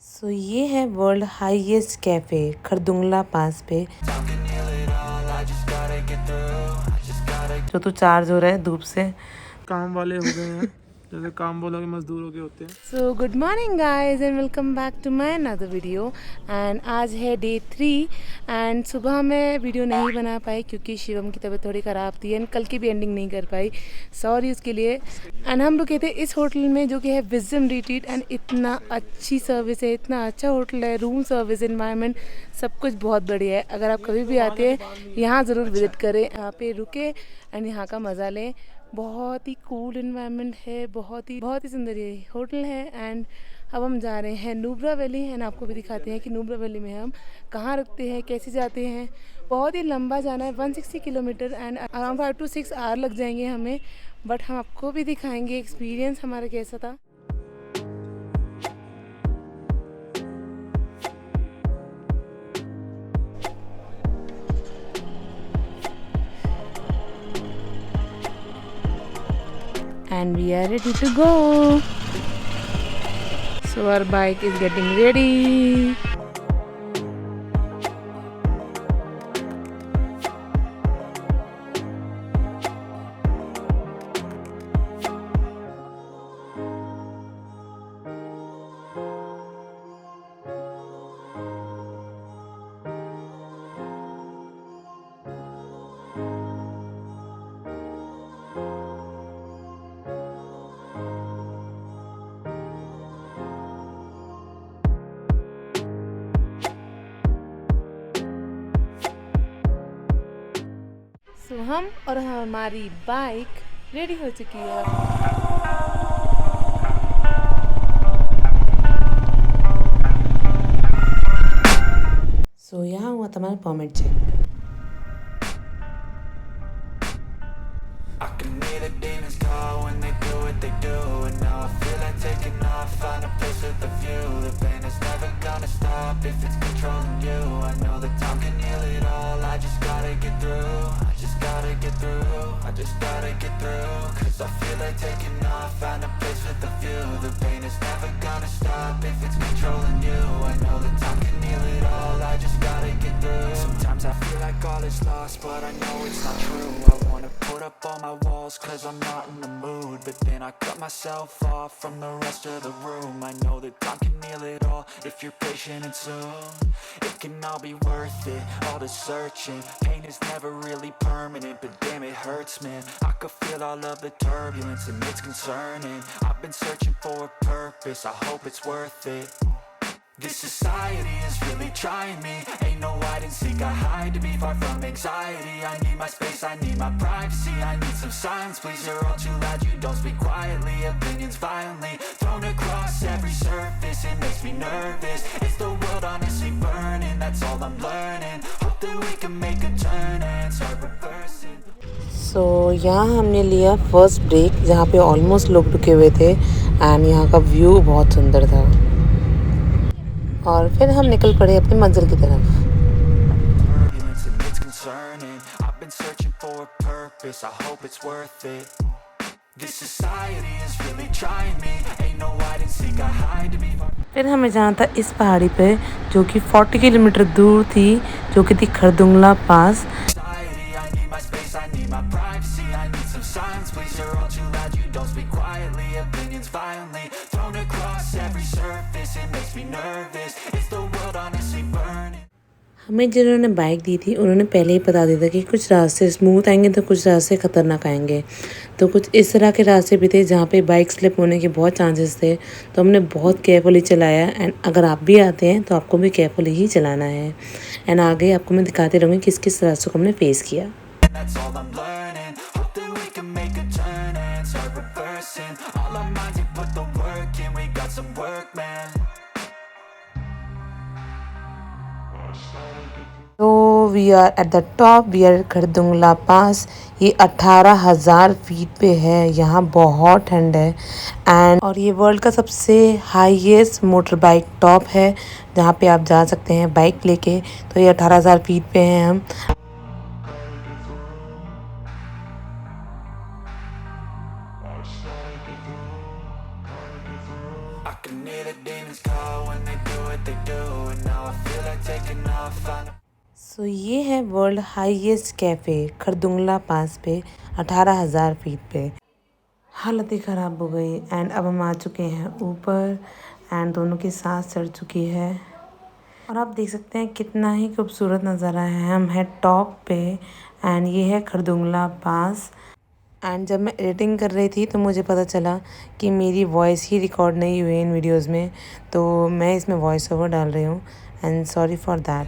सो ये है world highest cafe Khardung La पास पे, जो तो चार्ज हो रहा है धूप से। काम वाले हो गए हैं, जैसे काम वालों के मजदूर हो गए होते हैं। So good morning guys and welcome back to my another video. And आज है डे 3 एंड सुबह मैं वीडियो नहीं बना पाई क्योंकि शिवम की तबीयत थोड़ी ख़राब थी एंड कल की भी एंडिंग नहीं कर पाई, सॉरी उसके लिए। एंड हम रुके थे इस होटल में जो कि है विजडम रिट्रीट एंड इतना अच्छी सर्विस है, इतना अच्छा होटल है, रूम सर्विस, एनवायरनमेंट सब कुछ बहुत बढ़िया है। अगर आप कभी भी आते हैं यहाँ ज़रूर विज़िट करें, यहाँ पे रुके एंड यहाँ का मज़ा लें। बहुत ही कूल एनवायरनमेंट है, बहुत ही सुंदर ये होटल है। एंड अब हम जा रहे हैं नुब्रा वैली एंड आपको भी दिखाते हैं कि नुब्रा वैली में हम कहाँ रुकते हैं, कैसे जाते हैं। बहुत ही लंबा जाना है, 160 kilometre and around 5 to 6 hour लग जाएंगे हमें, बट हम आपको भी दिखाएंगे एक्सपीरियंस हमारा कैसा था। And we are ready to go. So our bike is getting ready. So हम और हमारी बाइक रेडी हो चुकी है। So यहाँ हुआ था हमारा permit check. I just gotta get through, cause I feel like taking off, find a place with a view. The pain is never gonna stop if it's controlling you. I know that time can heal it all, I just gotta get through. Sometimes I feel like all is lost, but I know it's not true. I wanna put up all my walls, cause I'm not in the mood. But then I cut myself off from the rest of the room. I know that time can heal it all, if you're patient and soon. It can all be worth it, all the searching. Pain is never really permanent, but damn it hurts, man. I could feel all of the turbulence and it's concerning. I've been searching for a purpose, I hope it's worth it. This society is really trying me. Ain't no hide and seek, I hide to be far from anxiety. I need my space, I need my privacy. I need some silence, please, you're all too loud. You don't speak quietly, opinions violently thrown across every surface. It makes me nervous. Is the world honestly burning? That's all I'm learning. Hope that we can make a turn and start reversing. सो यहाँ हमने लिया first break, जहाँ पे almost लोग रुके हुए थे and यहाँ का व्यू बहुत सुंदर था। और फिर हम निकल पड़े अपनी मंजिल की तरफ। फिर हमें जाना था इस पहाड़ी पे जो कि 40 किलोमीटर दूर थी, जो कि थी खरदुंगला पास। हमें जिन्होंने बाइक दी थी उन्होंने पहले ही बता दिया था कि कुछ रास्ते स्मूथ आएंगे तो कुछ रास्ते ख़तरनाक आएंगे। तो कुछ इस तरह के रास्ते भी थे जहाँ पे बाइक स्लिप होने के बहुत चांसेस थे, तो हमने बहुत केयरफुली चलाया। एंड अगर आप भी आते हैं तो आपको भी केयरफुली ही चलाना है। एंड आगे आपको मैं दिखाते रहूँगी किस किस रास्तों को हमने फेस किया। तो we are at the top, we are Khardungla pass. ये 18,000 फीट पे है, यहाँ बहुत ठंड है। एंड और ये वर्ल्ड का सबसे हाईएस्ट मोटर बाइक टॉप है जहाँ पे आप जा सकते हैं बाइक लेके। तो ये 18,000 फीट पे हैं हम। I can hear the demons call when they do what they do, and now I feel like taking off. सो ये है वर्ल्ड हाईएस्ट कैफ़े खरदुंगला पास पे 18,000 फीट पे। हालत ही ख़राब हो गई एंड अब हम आ चुके हैं ऊपर एंड दोनों की सांस चढ़ चुकी है और आप देख सकते हैं कितना ही खूबसूरत नज़ारा है। हम हैं टॉप पे एंड ये है खरदुंगला पास। एंड जब मैं एडिटिंग कर रही थी तो मुझे पता चला कि मेरी वॉइस ही रिकॉर्ड नहीं हुई इन वीडियोस में, तो मैं इसमें वॉइस ओवर डाल रही हूँ and sorry for that.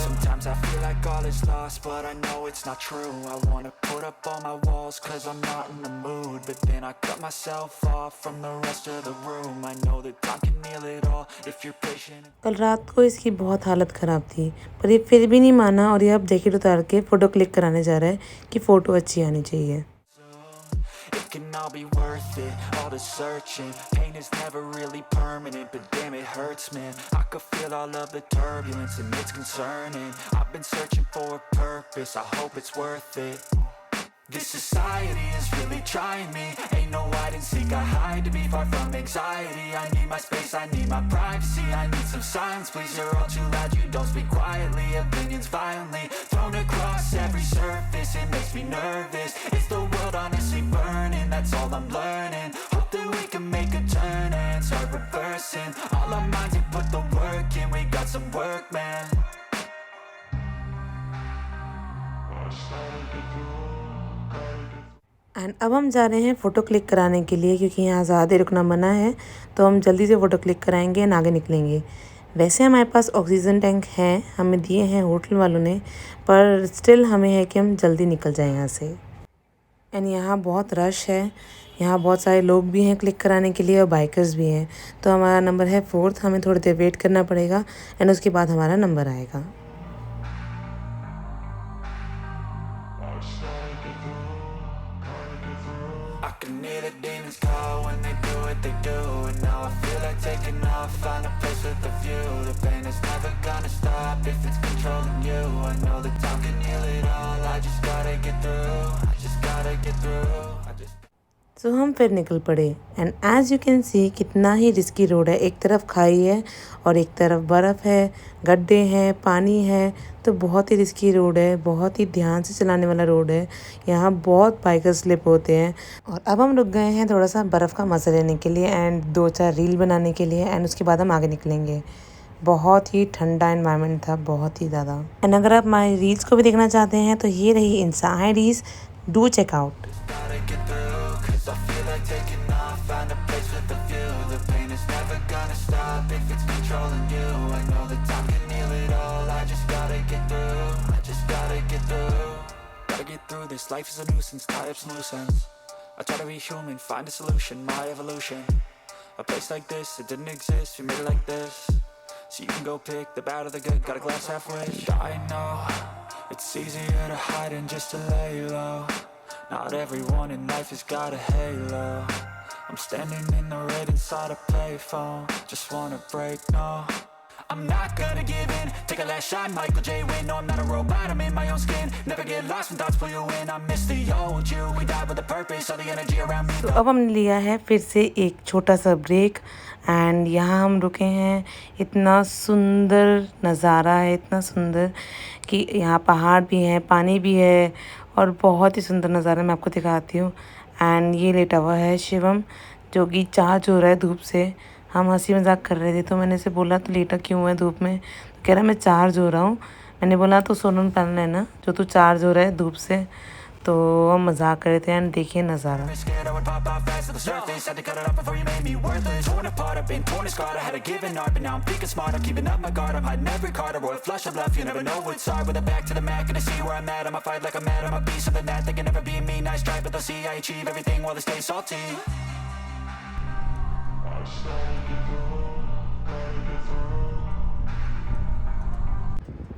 Sometimes I feel like all is lost, but I know it's not true. I wanna put up all my walls, cause I'm not in the mood. But then I cut myself off from the rest of the room. I know that time can heal it all, if you're patient. कल रात को इसकी बहुत हालत ख़राब थी पर ये फिर भी नहीं माना और ये अब जैकेट उतार के फ़ोटो क्लिक कराने जा रहा है कि फ़ोटो अच्छी आनी चाहिए। It can all be worth it, all the searching. Pain is never really permanent, but damn it hurts, man. I could feel all of the turbulence and it's concerning. I've been searching for a purpose, I hope it's worth it. This society is really trying me. Ain't no hide and seek, I hide to be far from anxiety. I need my space, I need my privacy. I need some silence, please, you're all too loud. You don't speak quietly, opinions violently thrown across every surface. It makes me nervous. It's the world honestly burning, that's all I'm learning. Hope that we can make a turn and start reversing. All our minds and put the work in, we got some work, man. And अब हम जा रहे हैं photo click कराने के लिए क्योंकि यहाँ ज़्यादा रुकना मना है, तो हम जल्दी से फ़ोटो क्लिक कराएंगे एंड आगे निकलेंगे। वैसे हमारे पास ऑक्सीजन टैंक हैं, हमें दिए हैं होटल वालों ने, पर स्टिल हमें है कि हम जल्दी निकल जाएं यहाँ से। एंड यहाँ बहुत रश है, यहाँ बहुत सारे लोग भी हैं क्लिक कराने के लिए और बाइकर्स भी हैं। तो हमारा नंबर है 4th, हमें थोड़ी देर वेट करना पड़ेगा एंड उसके बाद हमारा नंबर आएगा। I can hear the demons call when they do what they do, and now I feel like taking off, find a place with a view. The pain is never gonna stop if it's controlling you. I know that time can heal it all, I just gotta get through. I just gotta get through. सो हम फिर निकल पड़े and as you can see कितना ही risky road है। एक तरफ खाई है और एक तरफ बर्फ़ है, गड्ढे हैं, पानी है, तो बहुत ही रिस्की रोड है, बहुत ही ध्यान से चलाने वाला रोड है। यहाँ बहुत बाइकर स्लिप होते हैं। और अब हम रुक गए हैं थोड़ा सा बर्फ़ का मज़ा लेने के लिए एंड 2-4 रील बनाने के लिए एंड उसके बाद हम आगे निकलेंगे। बहुत ही ठंडा एनवायरनमेंट था, बहुत ही ज़्यादा। एंड अगर आप हमारी रील्स को भी देखना चाहते हैं तो ये रही inside reels, do check out. Taking off, find a place with a view. The pain is never gonna stop if it's controlling you. I know that time can heal it all, I just gotta get through. I just gotta get through. Gotta get through this, life is a nuisance, tie up some loose ends. I try to be human, find a solution, my evolution. A place like this, it didn't exist, we made it like this. So you can go pick the bad or the good, got a glass halfway. I know, it's easier to hide than just to lay low. Not everyone in life has got a halo. I'm standing in the red inside a payphone. Just wanna break, no, I'm not gonna give in. Take a last shot, Michael J. Win. No, I'm not a robot, I'm in my own skin. Never get lost when thoughts pull you in. I miss the old you, we died with a purpose. All the energy around me. तो अब हमने लिया है फिर से एक छोटा सा ब्रेक एंड यहाँ हम रुके हैं। इतना सुंदर नज़ारा है, इतना सुंदर कि यहाँ पहाड़ भी हैं, पानी भी है और बहुत ही सुंदर नज़ारा मैं आपको दिखाती हूँ। एंड ये लेटा हुआ है शिवम जो कि चार्ज हो रहा है धूप से। हम हंसी मजाक कर रहे थे तो मैंने इसे बोला तो लेटा क्यों है धूप में, तो कह रहा मैं चार्ज हो रहा हूँ। मैंने बोला तो सोलर पैनल है ना जो तू चार्ज हो रहा है धूप से, तो हम मजाक कर रहे थे एंड देखिए नज़ारा।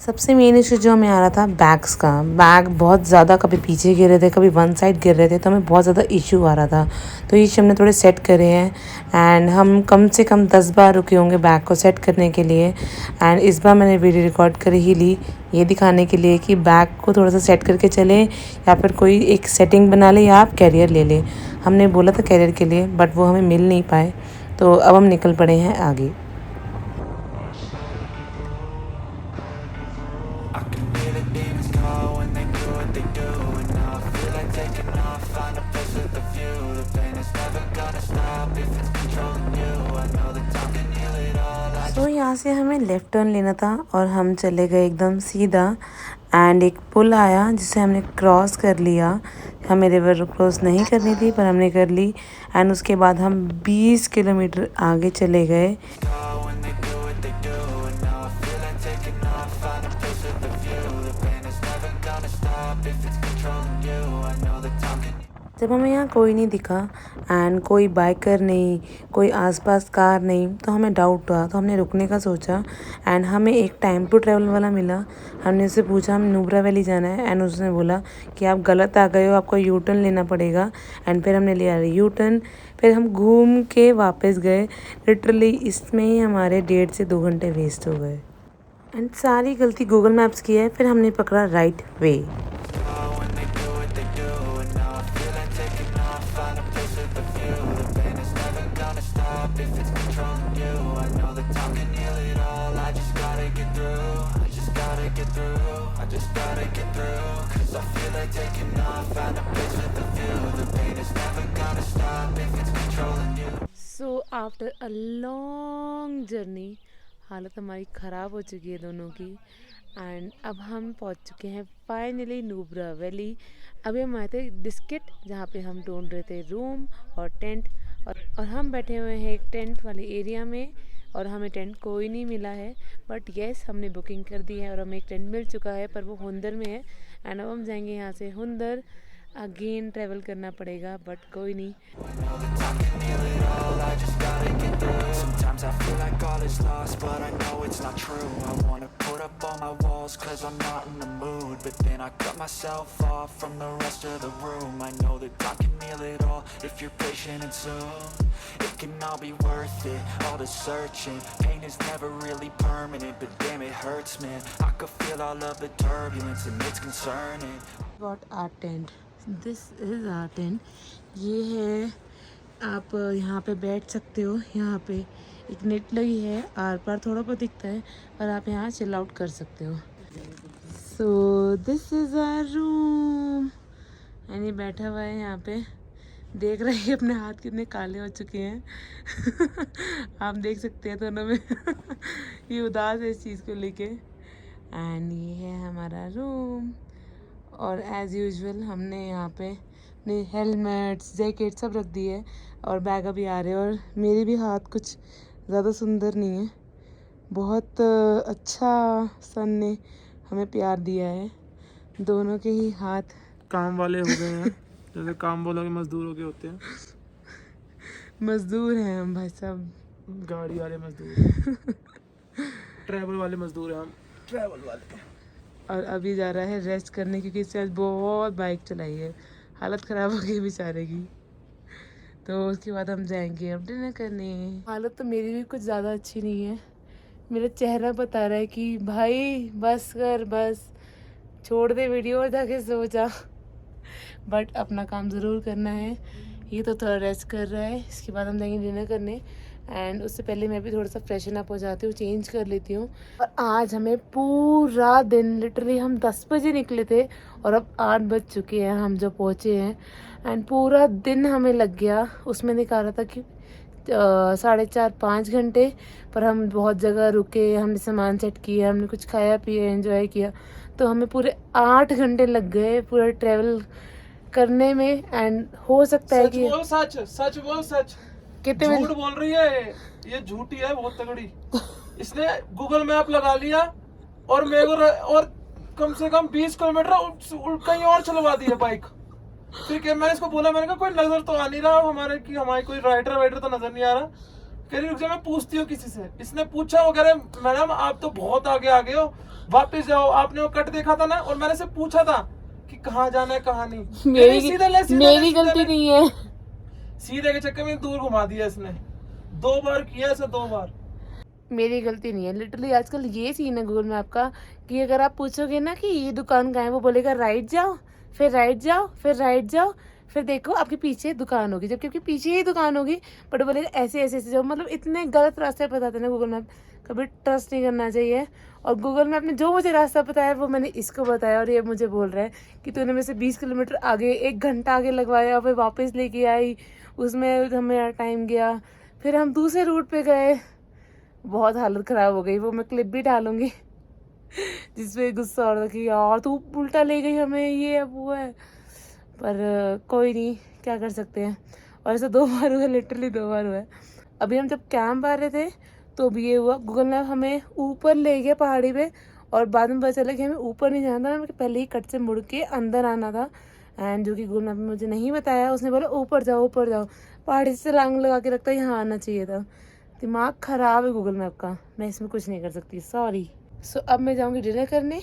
सबसे मेन इशू जो हमें आ रहा था बैग्स का, बैग बहुत ज़्यादा कभी पीछे गिर रहे थे, कभी वन साइड गिर रहे थे, तो हमें बहुत ज़्यादा इशू आ रहा था। तो ये हमने थोड़े सेट करे हैं एंड हम कम से कम 10 बार रुके होंगे बैग को सेट करने के लिए। एंड इस बार मैंने वीडियो रिकॉर्ड कर ही ली ये दिखाने के लिए कि बैग को थोड़ा सा सेट करके चलें या फिर कोई एक सेटिंग बना ले या आप कैरियर ले लें। हमने बोला था कैरियर के लिए बट वो हमें मिल नहीं पाए, तो अब हम निकल पड़े हैं आगे। I can hear the demons call when they do what they do. And now I feel like taking off, find a place with a view. The pain is never gonna stop if it's controlling you. I know that time can heal it all. तो यहाँ से हमें left turn लेना था और हम चले गए एकदम सीधा। एंड एक पुल आया जिसे हमने क्रॉस कर लिया। हमें रिवर क्रॉस नहीं करनी थी पर हमने कर ली। एंड उसके बाद हम 20 किलोमीटर आगे चले गए। Call when they do what they do. And now I feel like taking off, find a place with a view. The pain is never gonna stop if it's controlling you. I know that time can जब हमें यहाँ कोई नहीं दिखा and कोई biker नहीं, कोई आसपास कार नहीं, तो हमें डाउट हुआ, तो हमने रुकने का सोचा। एंड हमें एक टाइम टू ट्रैवल वाला मिला। हमने उससे पूछा हम नुब्रा वैली जाना है एंड उसने बोला कि आप गलत आ गए हो, आपको यू टर्न लेना पड़ेगा। एंड फिर हमने लिया यू टर्न, फिर हम घूम के वापस गए। लिटरली इसमें ही हमारे 1.5 से 2 घंटे वेस्ट हो गए। एंड सारी गलती गूगल मैप्स की है। फिर हमने पकड़ा right way. call when they do what they do. And now I feel like taking off, find a place with a view. The pain is never gonna stop if it's controlling you. I know that time can heal it all. I just gotta get through. I just gotta get through. I just gotta get through. Cause I feel like taking off, find a place with a view. The pain is never gonna stop if it's controlling you. So after a long journey हालत हमारी ख़राब हो चुकी है दोनों की। And अब हम पहुंच चुके हैं फाइनली नुब्रा वैली। अभी हम आए थे डिस्किट जहाँ पे हम ढूंढ रहे थे रूम और टेंट, और हम बैठे हुए हैं एक टेंट वाले एरिया में और हमें टेंट कोई नहीं मिला है। बट येस हमने बुकिंग कर दी है और हमें एक टेंट मिल चुका है, पर वो हुंदर में है। एंड अब हम जाएंगे यहाँ से हुंदर। अगेन ट्रैवल करना पड़ेगा बट कोई नहीं। Sometimes I feel like all is lost, but I know it's not true. I wanna put up all my walls cause I'm not in the mood, but then I cut myself off from the rest of the room. I know that time can heal it all if you're patient and soon it can all be worth it, all the searching. Pain is never really permanent, but damn it hurts man. I could feel all of the turbulence and it's concerning. Got our tent. This is our tent. ये है, आप यहाँ पे बैठ सकते हो। यहाँ पे एक नेट लगी है, आर पार थोड़ा बहुत दिखता है, और आप यहाँ चिल आउट कर सकते हो। So this is our room. And ये बैठा हुआ है यहाँ पे, देख रहे हैं अपने हाथ कितने काले हो चुके हैं। आप देख सकते हैं दोनों में। ये उदास है इस चीज़ को लेके। एंड ये है हमारा रूम। और एज़ यूजुअल हमने यहाँ पे अपने हेलमेट्स जैकेट सब रख दिए है और बैग अभी आ रहे हैं। और मेरे भी हाथ कुछ ज़्यादा सुंदर नहीं है, बहुत अच्छा सन ने हमें प्यार दिया है, दोनों के ही हाथ काम वाले हो गए हैं, जैसे काम वालों के मजदूरों के होते हैं। मज़दूर हैं हम भाई साहब, गाड़ी वाले मजदूर। ट्रैवल वाले मजदूर हैं हम, ट्रैवल वाले। और अभी जा रहा है रेस्ट करने, क्योंकि इससे आज बहुत बाइक चलाई है, हालत ख़राब हो गई बेचारे की। तो उसके बाद हम जाएंगे अब डिनर करने। हालत तो मेरी भी कुछ ज़्यादा अच्छी नहीं है, मेरा चेहरा बता रहा है कि भाई बस कर, बस छोड़ दे वीडियो और जाके सो जा। बट अपना काम ज़रूर करना है। ये तो थोड़ा रेस्ट कर रहा है, इसके बाद हम जाएंगे डिनर करने। एंड उससे पहले मैं भी थोड़ा सा फ्रेशन अप हो जाती हूँ, चेंज कर लेती हूँ। और आज हमें पूरा दिन, लिटरली हम 10 बजे निकले थे और अब 8 बज चुके हैं हम जो पहुँचे हैं। एंड पूरा दिन हमें लग गया, उसमें निकाला था कि 4.5-5 घंटे, पर हम बहुत जगह रुके, हमने सामान सेट किया, हमने कुछ खाया पिया, एंजॉय किया, तो हमें पूरे 8 घंटे लग गए पूरा ट्रैवल करने में। एंड हो सकता है कि सच बोल सच कितने झूठ बोल रही है ये झूठी है बहुत तगड़ी। इसने गूगल मैप लगा लिया और मेरे को और कम से कम 20 किलोमीटर कहीं और चलवा दी है बाइक। ठीक है, मैंने इसको बोला, मैंने कहा कोई नजर तो आ नहीं रहा हमारे की, हमारी कोई राइडर वाइडर तो नजर नहीं आ रहा। कह रही रुक जा मैं पूछती हूँ किसी से। इसने पूछा, वो कह रहे मैडम आप तो बहुत आगे आ गए हो, वापस जाओ, आपने वो कट देखा था ना। और मैंने से पूछा था कि कहाँ जाना है कहाँ नहीं। मेरी सीधे ले, सीधे मेरी ले, सीधे गलती ले। नहीं है। सीधे के चक्कर में दूर घुमा दिया इसने। 2 बार किया ऐसा, 2 बार। मेरी गलती नहीं है। लिटरली आजकल ये सीन है गूगल मैप का कि अगर आप पूछोगे ना कि ये दुकान कहाँ है, वो बोलेगा राइट जाओ, फिर राइट जाओ, फिर राइट जाओ, फिर देखो आपके पीछे दुकान होगी, जबकि आपके पीछे ही दुकान होगी, बट वो बोलेगा ऐसे ऐसे ऐसे जाओ। मतलब इतने गलत रास्ते बताते हैं ना गूगल मैप, कभी ट्रस्ट नहीं करना चाहिए। और गूगल मैप ने जो मुझे रास्ता बताया वो मैंने इसको बताया, और ये मुझे बोल रहा है कि तूने मेरे से 20 किलोमीटर आगे 1 घंटा आगे लगवाया, फिर वापस लेके आई, उसमें हमें टाइम गया, फिर हम दूसरे रूट पे गए। बहुत हालत ख़राब हो गई, वो मैं क्लिप भी डालूंगी जिसमें गुस्सा हो रहा था कि यार तू उल्टा ले गई हमें, ये है वो है। पर कोई नहीं, क्या कर सकते हैं। और ऐसा 2 बार हुआ है, लिटरली 2 बार हुआ है। अभी हम जब कैंप आ रहे थे तो भी ये हुआ, गूगल मैप हमें ऊपर ले गया पहाड़ी पे, और बाद में पता चला कि हमें ऊपर नहीं जाना था, हमें पहले ही कट से मुड़ के अंदर आना था। एंड जो कि गूगल मैप ने मुझे नहीं बताया, उसने बोला ऊपर जाओ ऊपर जाओ, पहाड़ी से रंग लगा के रखता, यहाँ आना चाहिए था। दिमाग ख़राब है गूगल मैप का, मैं इसमें कुछ नहीं कर सकती, सॉरी। सो अब मैं जाऊँगी डिनर करने,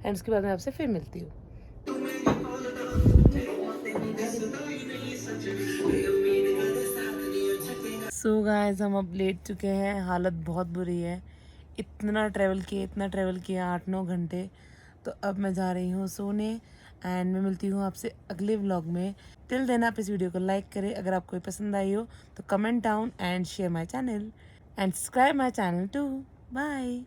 एंड उसके बाद मैं आपसे फिर मिलती हूँ। सो गाइस हम अब लेट चुके हैं, हालत बहुत बुरी है। इतना ट्रैवल किया 8-9 घंटे। तो अब मैं जा रही हूँ सोने, एंड मैं मिलती हूँ आपसे अगले व्लॉग में। टिल देन आप इस वीडियो को लाइक करें, अगर आपको ये पसंद आई हो तो comment down and share my channel and subscribe my channel too. Bye.